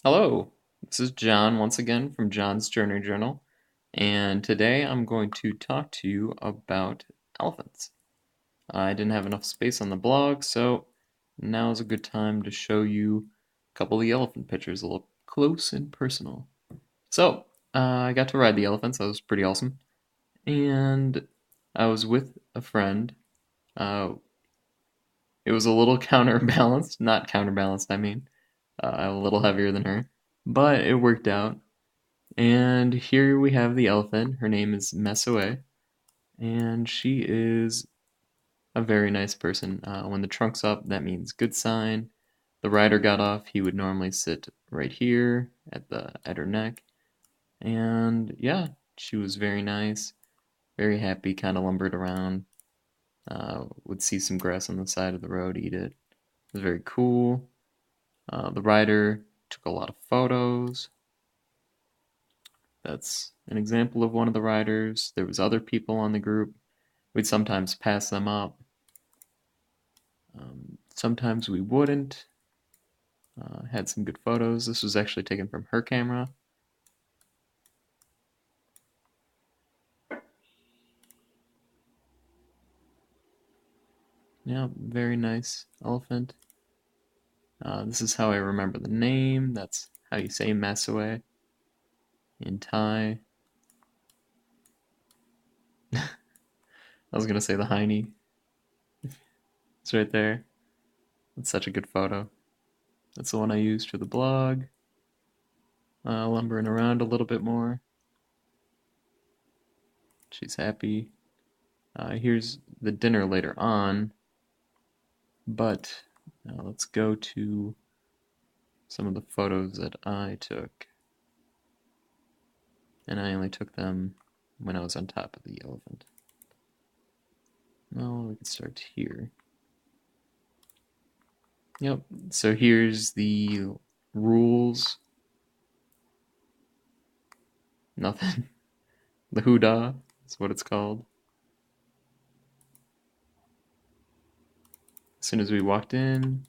Hello, this is John once again from John's Journey Journal, and today I'm going to talk to you about elephants. I didn't have enough space on the blog, so now is a good time to show you a couple of the elephant pictures a little close and personal. So, I got to ride the elephants, that was pretty awesome, and I was with a friend. Uh, it was a little counterbalanced, not counterbalanced, I mean, a little heavier than her, but it worked out. And here we have the elephant. Her name is Mesue, and she is a very nice person. When the trunk's up, that means good sign. The rider got off. He would normally sit right here at her neck, and yeah, she was very nice, very happy. Kind of lumbered around. Would see some grass on the side of the road, eat it. It was very cool. The rider took a lot of photos. That's an example of one of the riders. There was other people on the group. We'd sometimes pass them up. Sometimes we wouldn't. Had some good photos. This was actually taken from her camera. Yeah, very nice elephant. This is how I remember the name. That's how you say Masue in Thai. I was gonna say the hiney. It's right there. That's such a good photo. That's the one I used for the blog. Lumbering around a little bit more. She's happy. Here's the dinner later on, but let's go to some of the photos that I took. And I only took them when I was on top of the elephant. Well, we can start here. Yep, so here's the rules. Nothing. The hoodah is what it's called. As soon as we walked in,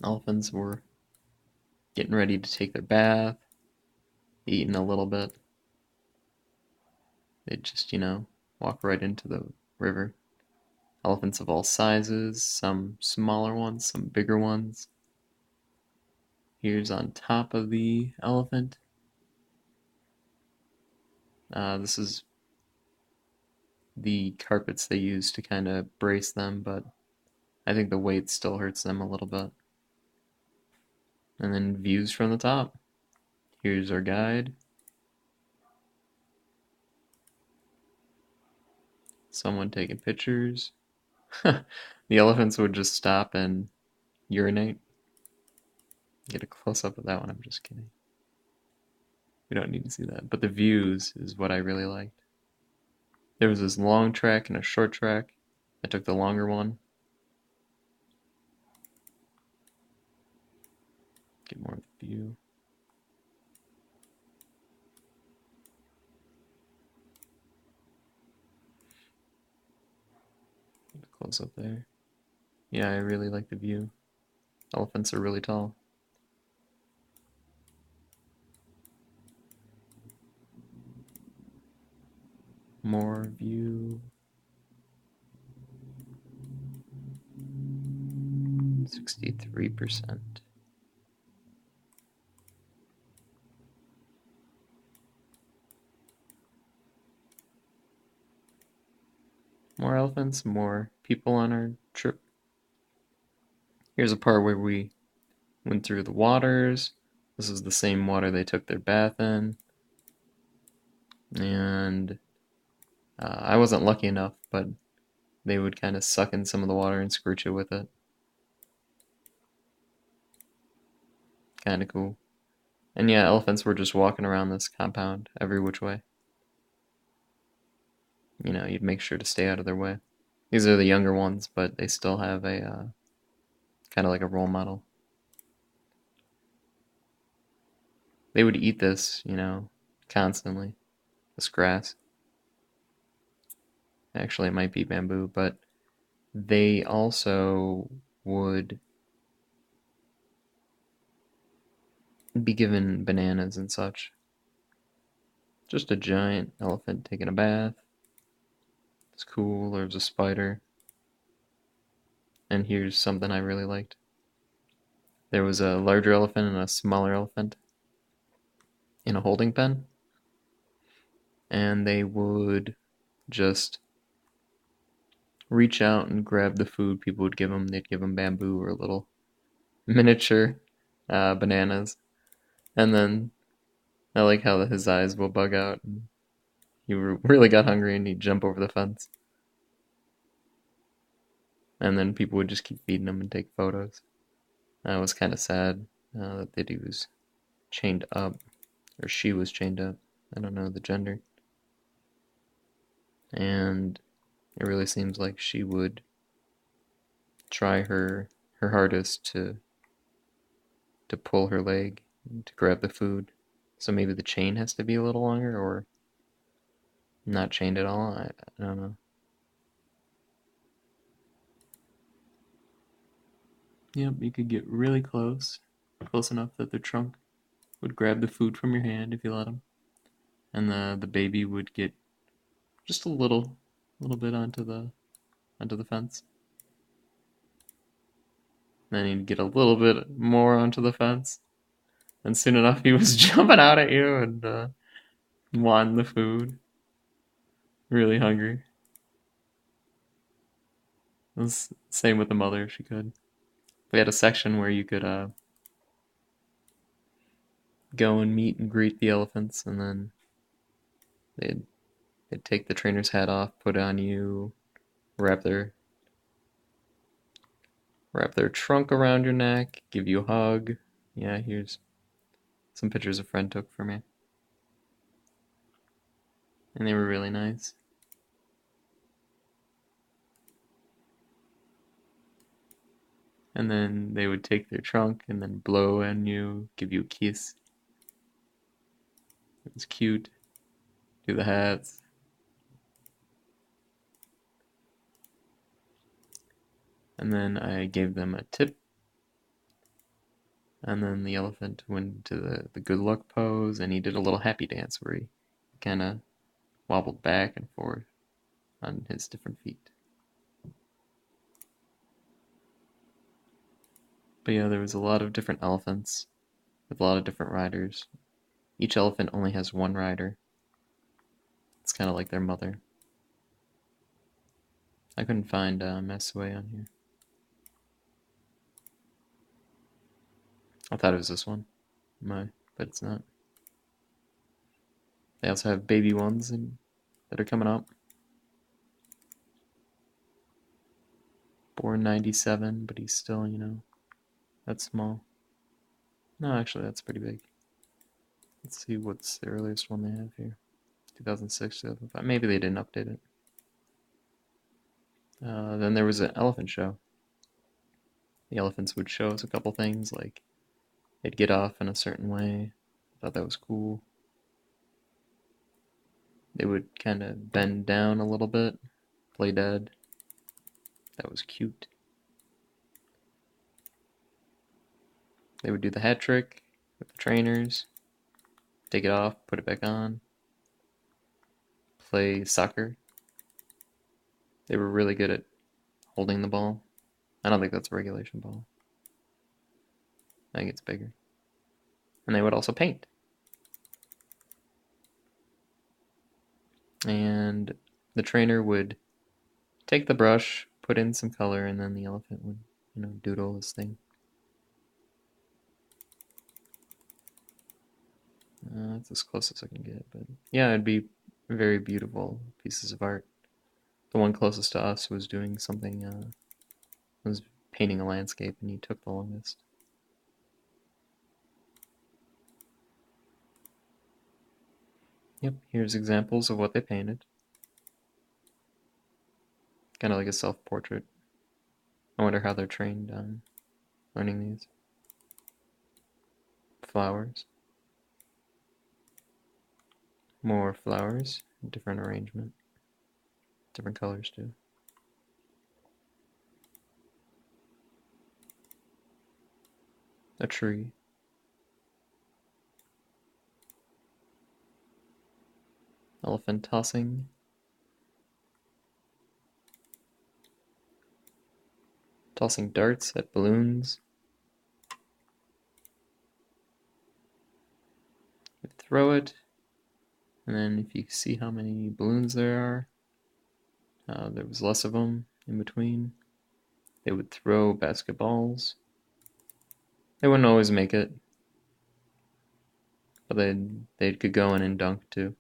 elephants were getting ready to take their bath, eating a little bit. They'd just, walk right into the river. Elephants of all sizes, some smaller ones, some bigger ones. Here's on top of the elephant. This is the carpets they use to kind of brace them, but I think the weight still hurts them a little bit. And then views from the top. Here's our guide. Someone taking pictures. The elephants would just stop and urinate. Get a close up of that one, I'm just kidding. We don't need to see that. But the views is what I really liked. There was this long track and a short track. I took the longer one. Get more of the view. Get a close up there. Yeah, I really like the view. Elephants are really tall. More view. 63%. More elephants, more people on our trip. Here's a part where we went through the waters. This is the same water they took their bath in. And I wasn't lucky enough, but they would kind of suck in some of the water and squirt you with it. Kind of cool. And yeah, elephants were just walking around this compound every which way. You'd make sure to stay out of their way. These are the younger ones, but they still have a kind of like a role model. They would eat this, constantly. This grass. Actually, it might be bamboo, but they also would be given bananas and such. Just a giant elephant taking a bath. It's cool. There's a spider. And here's something I really liked. There was a larger elephant and a smaller elephant in a holding pen, and they would just reach out and grab the food people would give them. They'd give them bamboo or little miniature bananas, and then I like how his eyes will bug out. And he really got hungry and he'd jump over the fence, and then people would just keep feeding him and take photos. That was kind of sad that he was chained up, or she was chained up. I don't know the gender, and it really seems like she would try her hardest to pull her leg to grab the food. So maybe the chain has to be a little longer, or not chained at all. I don't know. Yep, you could get really close, close enough that the trunk would grab the food from your hand if you let him, and the baby would get just a little bit onto the fence. Then he'd get a little bit more onto the fence, and soon enough he was jumping out at you and wanting the food, really hungry. It was same with the mother if she could. We had a section where you could go and meet and greet the elephants, and then they'd they'd take the trainer's hat off, put it on you, wrap their wrap their trunk around your neck, give you a hug. Yeah, here's some pictures a friend took for me, and they were really nice. And then they would take their trunk and then blow on you, give you a kiss. It was cute. Do the hats. And then I gave them a tip. And then the elephant went to the good luck pose, and he did a little happy dance where he kind of wobbled back and forth on his different feet. But yeah, there was a lot of different elephants with a lot of different riders. Each elephant only has one rider. It's kind of like their mother. I couldn't find Mesue on here. I thought it was this one, but it's not. They also have baby ones that are coming up. Born 97, but he's still, that's small. No, actually, that's pretty big. Let's see what's the earliest one they have here. 2006, 2005. Maybe they didn't update it. Then there was an elephant show. The elephants would show us a couple things, like they'd get off in a certain way. I thought that was cool. They would kind of bend down a little bit, play dead. That was cute. They would do the hat trick with the trainers, take it off, put it back on, play soccer. They were really good at holding the ball. I don't think that's a regulation ball. I think it's bigger. And they would also paint. And the trainer would take the brush, put in some color, and then the elephant would, doodle his thing. That's as close as I can get, but yeah, it'd be very beautiful pieces of art. The one closest to us was doing something, was painting a landscape, and he took the longest. Yep, here's examples of what they painted. Kind of like a self-portrait. I wonder how they're trained on learning these. Flowers. More flowers, different arrangement, different colors too. A tree. Elephant tossing. Tossing darts at balloons. You throw it, and then if you see how many balloons there are, there was less of them in between. They would throw basketballs. They wouldn't always make it, but they could go in and dunk too.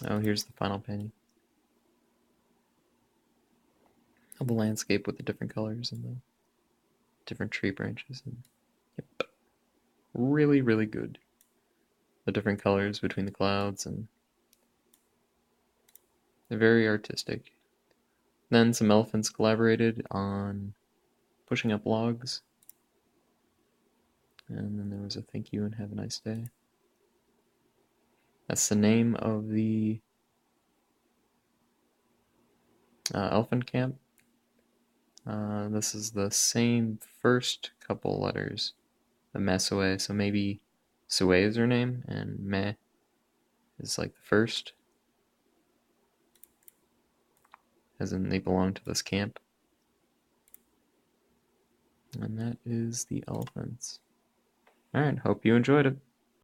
Oh, here's the final painting of the landscape with the different colors and the different tree branches. And yep, really, really good. The different colors between the clouds, and they're very artistic. Then some elephants collaborated on pushing up logs, and then there was a thank you and have a nice day. That's the name of the elephant camp. This is the same first couple letters, the Mesue, so maybe Sue is her name, and Me is like the first, as in they belong to this camp. And that is the elephants. Alright, hope you enjoyed it.